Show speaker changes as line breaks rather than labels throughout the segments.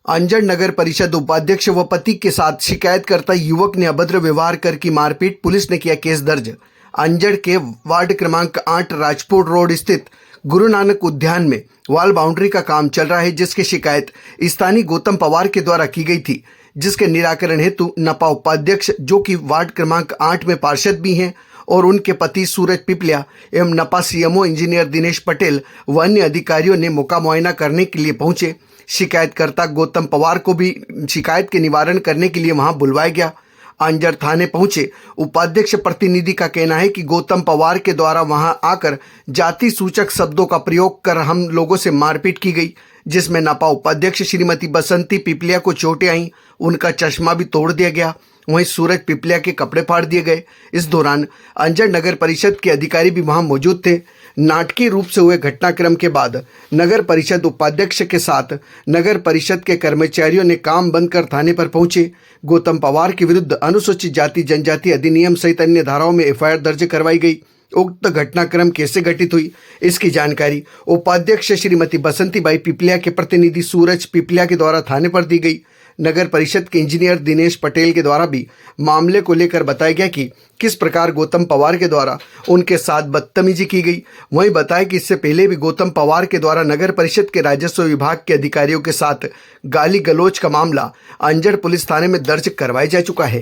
अंजड़ नगर परिषद उपाध्यक्ष व पति के साथ शिकायतकर्ता युवक ने अभद्र व्यवहार कर की मारपीट, पुलिस ने किया केस दर्ज। अंजड़ के वार्ड क्रमांक 8 राजपुर रोड स्थित गुरु नानक उद्यान में वॉल बाउंड्री का काम चल रहा है, जिसकी शिकायत स्थानीय गौतम पवार के द्वारा की गई थी, जिसके निराकरण हेतु नपा उपाध्यक्ष, जो कि वार्ड क्रमांक 8 में पार्षद भी हैं, और उनके पति सूरज पिपलिया एवं नपा सीएमओ इंजीनियर दिनेश पटेल व अन्य अधिकारियों ने मौका मुआयना करने के लिए पहुंचे। शिकायतकर्ता गौतम पवार को भी शिकायत के निवारण करने के लिए वहां बुलवाया गया। अंजड़ थाने पहुंचे उपाध्यक्ष प्रतिनिधि का कहना है कि गौतम पवार के द्वारा वहां आकर जाति सूचक शब्दों का प्रयोग कर हम लोगों से मारपीट की गई, जिसमें नपा उपाध्यक्ष श्रीमती बसंती पिपलिया को चोटें आईं, उनका चश्मा भी तोड़ दिया गया। वहीं सूरज पिपलिया के कपड़े फाड़ दिए गए। इस दौरान अंजड़ नगर परिषद के अधिकारी भी वहां मौजूद थे। नाटकीय रूप से हुए घटनाक्रम के बाद नगर परिषद उपाध्यक्ष के साथ नगर परिषद के कर्मचारियों ने काम बंद कर थाने पर पहुंचे। गौतम पवार के विरुद्ध अनुसूचित जाति जनजाति अधिनियम सहित अन्य धाराओं में एफआईआर दर्ज करवाई गई। उक्त घटनाक्रम कैसे घटित हुई, इसकी जानकारी उपाध्यक्ष श्रीमती बसंतीबाई पिपलिया के प्रतिनिधि सूरज पिपलिया के द्वारा थाने पर दी गई। नगर परिषद के इंजीनियर दिनेश पटेल के द्वारा भी मामले को लेकर बताया गया कि किस प्रकार गौतम पवार के द्वारा उनके साथ बदतमीजी की गई। वहीं बताया कि इससे पहले भी गौतम पवार के द्वारा नगर परिषद के राजस्व विभाग के अधिकारियों के साथ गाली गलौज का मामला अंजड़ पुलिस थाने में दर्ज करवाया जा चुका है।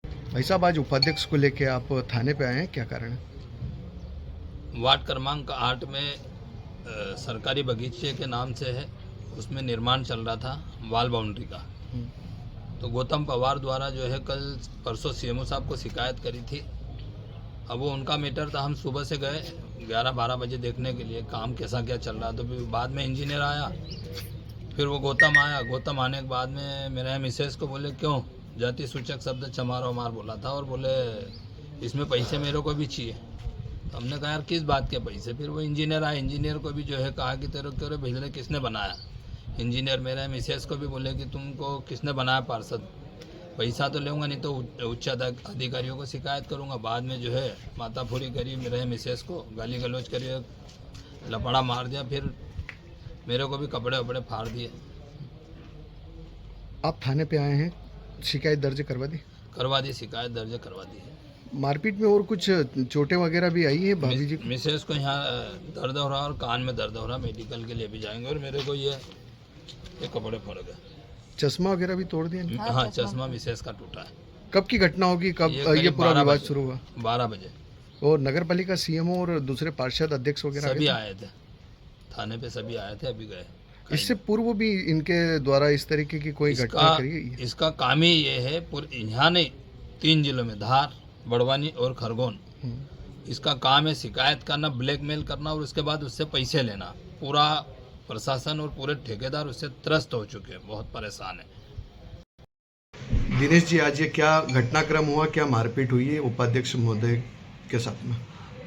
भाई साहब, आज उपाध्यक्ष को लेकर आप थाने पे आए हैं, क्या कारण है?
वार्ड क्रमांक 8 में सरकारी बगीचे के नाम से है, उसमें निर्माण चल रहा था वॉल बाउंड्री का। तो गौतम पवार द्वारा जो है कल परसों सीएमओ साहब को शिकायत करी थी। अब वो उनका मैटर था। हम सुबह से गए 11-12 बजे देखने के लिए काम कैसा क्या चल रहा। तो फिर बाद में इंजीनियर आया, फिर वो गौतम आया। गौतम आने के बाद में मेरे मिसेस को बोले क्यों जाति सूचक शब्द चमारो मार बोला था, और बोले इसमें पैसे मेरे को भी चाहिए। तो हमने कहा यार किस बात के पैसे। फिर वो इंजीनियर आया, इंजीनियर को भी जो है कहा कि तेरे क्यों भेजने किसने बनाया। इंजीनियर मेरे मिसेस को भी बोले कि तुमको किसने बनाया पार्षद, पैसा तो लूँगा नहीं तो उच्च अधिकारियों को शिकायत करूँगा। बाद में जो है माताफोरी करी, मेरे मिसेस को गाली गलौज करी, लपड़ा मार दिया, फिर मेरे को भी कपड़े वपड़े फाड़ दिए।
आप थाने पे आए हैं, शिकायत दर्ज करवा दी?
करवा दी, शिकायत दर्ज करवा दी है।
मारपीट में और कुछ चोटें वगैरह भी आई है भाभी जी?
मिसेस को यहाँ दर्द हो रहा और कान में दर्द हो रहा, मेडिकल के लिए भी जाएंगे। और मेरे को ये कपड़े फड़ गए,
चश्मा वगैरह भी तोड़ दिया?
हाँ, चश्मा मिसेस का टूटा है।
कब की घटना होगी, कब ये पूरा विवाद शुरू हुआ?
12 बजे।
और नगर पालिका सीएमओ और दूसरे पार्षद अध्यक्ष वगैरह
सभी आए थे थाने पे, सभी आए थे, अभी गए।
इससे पूर्व भी इनके द्वारा इस तरीके की कोई घटना करी गई?
इसका काम ही ये है, यहाँ नहीं 3 जिलों में, धार, बड़वानी और खरगोन, इसका काम है शिकायत करना, ब्लैकमेल करना और उसके बाद उससे पैसे लेना। पूरा प्रशासन और पूरे ठेकेदार उससे त्रस्त हो चुके हैं, बहुत परेशान है।
दिनेश जी, आज ये क्या घटनाक्रम हुआ, क्या मारपीट हुई है उपाध्यक्ष महोदय के साथ में?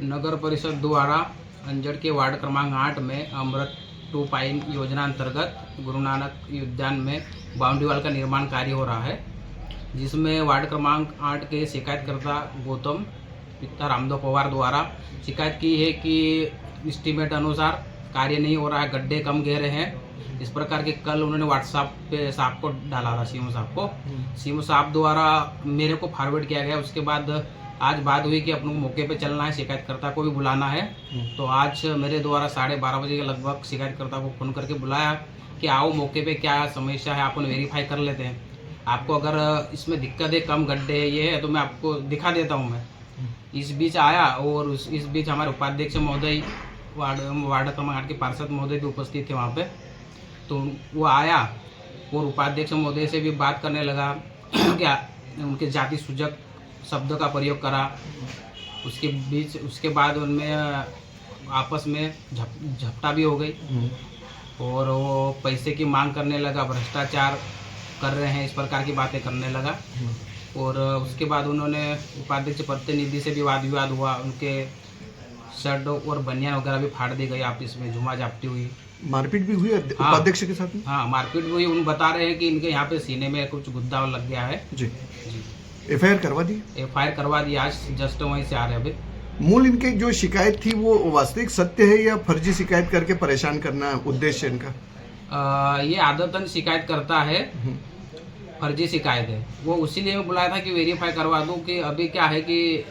नगर परिषद द्वारा अंजड़ के वार्ड क्रमांक 8 में अमृत 2 पाइन योजना अंतर्गत गुरु नानक उद्यान में बाउंड्री वॉल का निर्माण कार्य हो रहा है, जिसमें वार्ड क्रमांक 8 के शिकायतकर्ता गौतम पिता रामदेव पवार द्वारा शिकायत की है कि एस्टीमेट अनुसार कार्य नहीं हो रहा है, गड्ढे कम गहरे हैं। इस प्रकार के कल उन्होंने व्हाट्सएप पे साहब को डाला था, सीएमओ साहब को। सीएमओ साहब द्वारा मेरे को फॉरवर्ड किया गया। उसके बाद आज बात हुई कि अपन को मौके पे चलना है, शिकायतकर्ता को भी बुलाना है। तो आज मेरे द्वारा 12:30 बजे के लगभग शिकायतकर्ता को फ़ोन करके बुलाया कि आओ मौके पे क्या समस्या है, अपन वेरीफाई कर लेते हैं। आपको अगर इसमें दिक्कत है, कम गड्ढे ये है, तो मैं आपको दिखा देता हूँ। मैं इस बीच आया, और इस बीच हमारे उपाध्यक्ष महोदय, वार्ड क्रमांक 8 के पार्षद महोदय भी उपस्थित थे वहाँ पे। तो वो आया और उपाध्यक्ष महोदय से भी बात करने लगा, क्या उनके जाति सूचक शब्द का प्रयोग करा। उसके बाद उनमें आपस में झपटा भी हो गई, और वो पैसे की मांग करने लगा, भ्रष्टाचार कर रहे हैं, इस प्रकार की बातें करने लगा। और उसके बाद उन्होंने उपाध्यक्ष प्रतिनिधि से भी वाद विवाद हुआ, उनके शर्ट और बनियान वगैरह भी फाड़ दी गई, आपस में झुमा झापटी हुई।
मारपीट भी हुई उपाध्यक्ष के साथ में?
हाँ, मारपीट भी हुई। उन बता रहे हैं कि इनके यहाँ पे सीने में कुछ गुद्दा लग गया है।
जी। एफआईआर करवा दी?
एफआईआर करवा दी, आज जस्ट वहीं से आ रहे हैं अभी।
मूल इनके जो शिकायत थी वो वास्तविक सत्य है या फर्जी शिकायत करके परेशान करना उद्देश्य इनका?
ये आदतन शिकायत करता है, फर्जी शिकायत है। वो उसीलिए मैं बुलाया था कि वेरीफाई करवा दूं कि अभी क्या है कि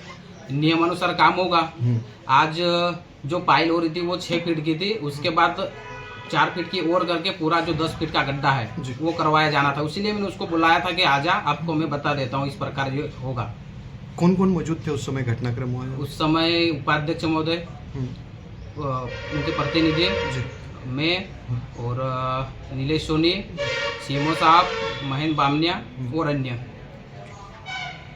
नियमानुसार काम होगा। आज जो पाइल हो रही थी वो 6 फीट की थी, उसके बाद 4 फीट की और करके पूरा जो 10 फीट का गड्ढा है वो करवाया जाना था। इसीलिए मैंने उसको बुलाया था कि आजा, आपको मैं बता देता हूँ इस प्रकार ये होगा।
कौन कौन मौजूद थे उस समय घटनाक्रम हुआ है?
उस समय उपाध्यक्ष महोदय, उनके प्रतिनिधि, मैं और नीलेश सोनी, सीमो साहब, महेंद्र बामनिया और अन्य।